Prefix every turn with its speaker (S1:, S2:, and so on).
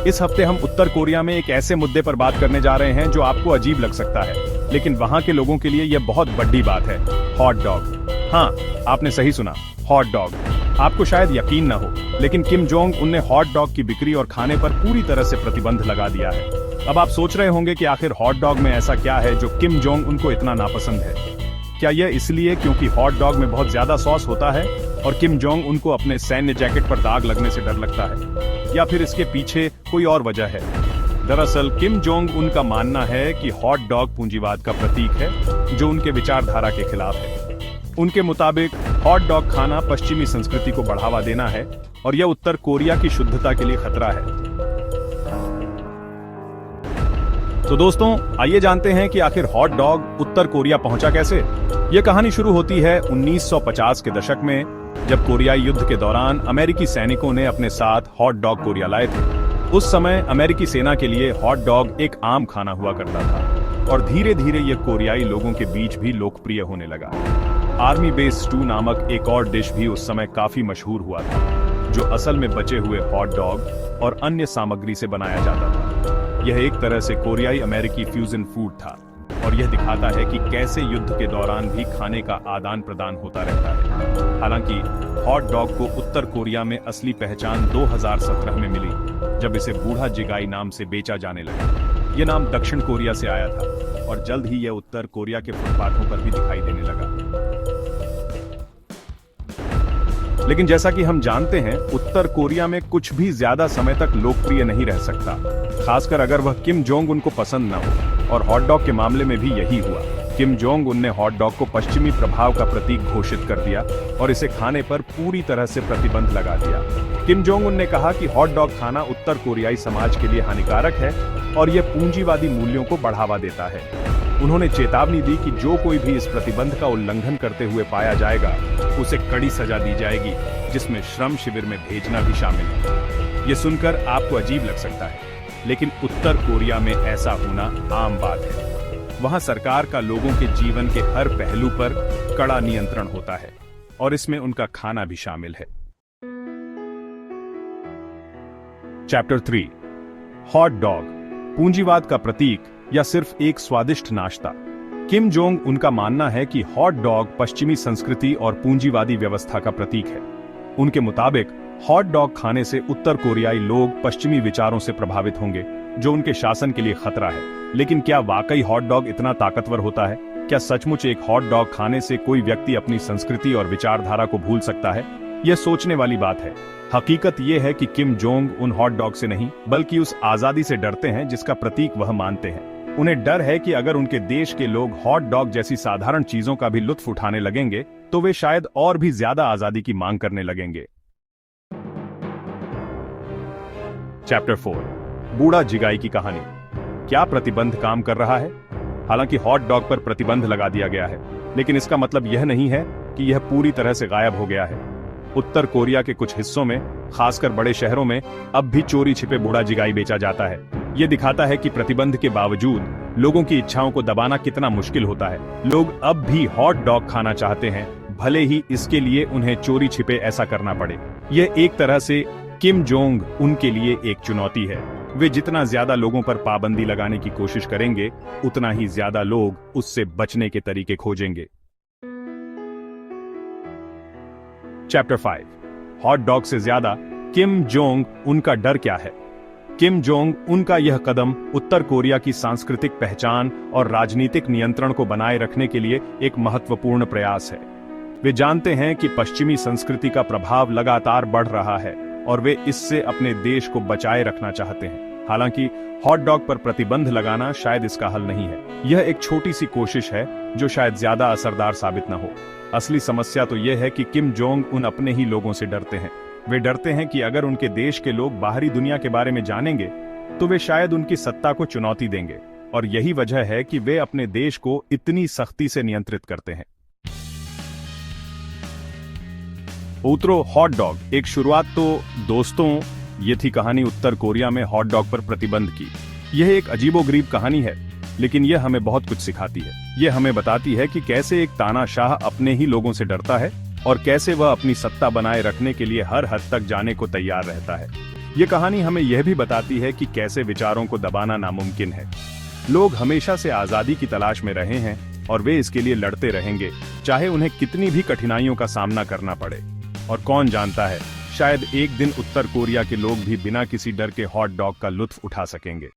S1: इस हफ्ते हम उत्तर कोरिया में एक ऐसे मुद्दे पर बात करने जा रहे हैं जो आपको अजीब लग सकता है, लेकिन वहां के लोगों के लिए यह बहुत बड़ी बात है। Hot dog. हाँ, आपने सही सुना, हॉट डॉग। आपको शायद यकीन न हो, लेकिन किम जोंग उन ने हॉट डॉग की बिक्री और खाने पर पूरी तरह से प्रतिबंध लगा दिया है। अब आप सोच रहे होंगे कि आखिर हॉट डॉग में ऐसा क्या है जो किम जोंग उनको इतना नापसंद है। क्या यह इसलिए क्योंकि हॉट डॉग में बहुत ज्यादा सॉस होता है और किम जोंग उनको अपने सैन्य जैकेट पर दाग लगने से डर लगता है, या फिर इसके पीछे कोई और वजह है? दरअसल किम जोंग उनका मानना है कि हॉट डॉग पूंजीवाद का प्रतीक है जो उनके विचारधारा के खिलाफ है। उनके मुताबिक हॉट डॉग खाना पश्चिमी संस्कृति को बढ़ावा देना है और यह उत्तर कोरिया की शुद्धता के लिए खतरा है। तो दोस्तों, आइए जानते हैं कि आखिर हॉट डॉग उत्तर कोरिया पहुंचा कैसे। यह कहानी शुरू होती है 1950 के दशक में, जब कोरियाई युद्ध के दौरान अमेरिकी सैनिकों ने अपने साथ हॉट डॉग कोरिया लाए थे। उस समय अमेरिकी सेना के लिए हॉट डॉग एक आम खाना हुआ करता था और धीरे धीरे यह कोरियाई लोगों के बीच भी लोकप्रिय होने लगा। आर्मी बेस स्टू नामक एक और डिश भी उस समय काफी मशहूर हुआ था, जो असल में बचे हुए हॉट डॉग और अन्य सामग्री से बनाया जाता था। यह एक तरह से कोरियाई अमेरिकी फ्यूजन फूड था और यह दिखाता है कि कैसे युद्ध के दौरान भी खाने का आदान प्रदान होता रहता है। हालांकि हॉट डॉग को उत्तर कोरिया में असली पहचान 2017 में मिली, जब इसे बूढ़ा जिगाई नाम से बेचा जाने लगा। यह नाम दक्षिण कोरिया से आया था और जल्द ही यह उत्तर कोरिया के फुटपाथों पर भी दिखाई देने लगा। लेकिन जैसा कि हम जानते हैं, उत्तर कोरिया में कुछ भी ज्यादा समय तक लोकप्रिय नहीं रह सकता, खासकर अगर वह किम जोंग उन को पसंद न हो। और हॉट डॉग के मामले में भी यही हुआ। किम जोंग उन ने हॉट डॉग को पश्चिमी प्रभाव का प्रतीक घोषित कर दिया और इसे खाने पर पूरी तरह से प्रतिबंध लगा दिया। किम जोंग उन ने कहा कि हॉट डॉग खाना उत्तर कोरियाई समाज के लिए हानिकारक है और यह पूंजीवादी मूल्यों को बढ़ावा देता है। उन्होंने चेतावनी दी कि जो कोई भी इस प्रतिबंध का उल्लंघन करते हुए पाया जाएगा, उसे कड़ी सजा दी जाएगी, जिसमें श्रम शिविर में भेजना भी शामिल है। ये सुनकर आपको अजीब लग सकता है, लेकिन उत्तर कोरिया में ऐसा होना आम बात है। वहां सरकार का लोगों के जीवन के हर पहलू पर कड़ा नियंत्रण होता है और इसमें उनका खाना भी शामिल है। चैप्टर 3, हॉट डॉग, पूंजीवाद का प्रतीक या सिर्फ एक स्वादिष्ट नाश्ता। किम जोंग उनका मानना है कि हॉट डॉग पश्चिमी संस्कृति और पूंजीवादी व्यवस्था का प्रतीक है। उनके मुताबिक हॉट डॉग खाने से उत्तर कोरियाई लोग पश्चिमी विचारों से प्रभावित होंगे, जो उनके शासन के लिए खतरा है। लेकिन क्या वाकई हॉट डॉग इतना ताकतवर होता है? क्या सचमुच एक हॉट डॉग खाने से कोई व्यक्ति अपनी संस्कृति और विचारधारा को भूल सकता है? यह सोचने वाली बात है। हकीकत यह है कि Kim Jong Un hot dog से नहीं, बल्कि उस आजादी से डरते हैं जिसका प्रतीक वह मानते हैं। उन्हें डर है कि अगर उनके देश के लोग हॉट डॉग जैसी साधारण चीजों का भी लुत्फ उठाने लगेंगे, तो वे शायद और भी ज्यादा आजादी की मांग करने लगेंगे। चैप्टर 4, बूढ़ा जिगाई की कहानी। क्या प्रतिबंध काम कर रहा है? हालांकि हॉट डॉग पर प्रतिबंध लगा दिया गया है, लेकिन इसका मतलब यह नहीं है कि यह पूरी तरह से गायब हो गया है। उत्तर कोरिया के कुछ हिस्सों में, खासकर बड़े शहरों में, अब भी चोरी छिपे बूढ़ा जिगाई बेचा जाता है। यह दिखाता है कि प्रतिबंध के बावजूद लोगों की इच्छाओं को दबाना कितना मुश्किल होता है। लोग अब भी हॉट डॉग खाना चाहते हैं, भले ही इसके लिए उन्हें चोरी छिपे ऐसा करना पड़े। यह एक तरह से किम जोंग उनके लिए एक चुनौती है। वे जितना ज्यादा लोगों पर पाबंदी लगाने की कोशिश करेंगे, उतना ही ज्यादा लोग उससे बचने के तरीके खोजेंगे। चैप्टर 5, हॉट डॉग से ज्यादा किम जोंग उनका डर क्या है? किम जोंग उनका यह कदम उत्तर कोरिया की सांस्कृतिक पहचान और राजनीतिक नियंत्रण को बनाए रखने के लिए एक महत्वपूर्ण प्रयास है। वे जानते हैं कि पश्चिमी संस्कृति का प्रभाव लगातार बढ़ रहा है और वे इससे अपने देश को बचाए रखना चाहते हैं। हालांकि हॉट डॉग पर प्रतिबंध लगाना शायद इसका हल नहीं है। यह एक छोटी सी कोशिश है जो शायद ज्यादा असरदार साबित न हो। असली समस्या तो यह है कि किम जोंग उन अपने ही लोगों से डरते हैं। वे डरते हैं कि अगर उनके देश के लोग बाहरी दुनिया के बारे में जानेंगे, तो वे शायद उनकी सत्ता को चुनौती देंगे। और यही वजह है कि वे अपने देश को इतनी सख्ती से नियंत्रित करते हैं। उत्तरो हॉट डॉग एक शुरुआत। तो दोस्तों, ये थी कहानी उत्तर कोरिया में हॉट डॉग पर प्रतिबंध की। यह एक अजीबोगरीब कहानी है, लेकिन यह हमें बहुत कुछ सिखाती है। यह हमें बताती है कि कैसे एक तानाशाह अपने ही लोगों से डरता है और कैसे वह अपनी सत्ता बनाए रखने के लिए हर हद तक जाने को तैयार रहता है। ये कहानी हमें यह भी बताती है कि कैसे विचारों को दबाना नामुमकिन है। लोग हमेशा से आजादी की तलाश में रहे हैं और वे इसके लिए लड़ते रहेंगे, चाहे उन्हें कितनी भी कठिनाइयों का सामना करना पड़े। और कौन जानता है, शायद एक दिन उत्तर कोरिया के लोग भी बिना किसी डर के हॉट डॉग का लुत्फ उठा सकेंगे।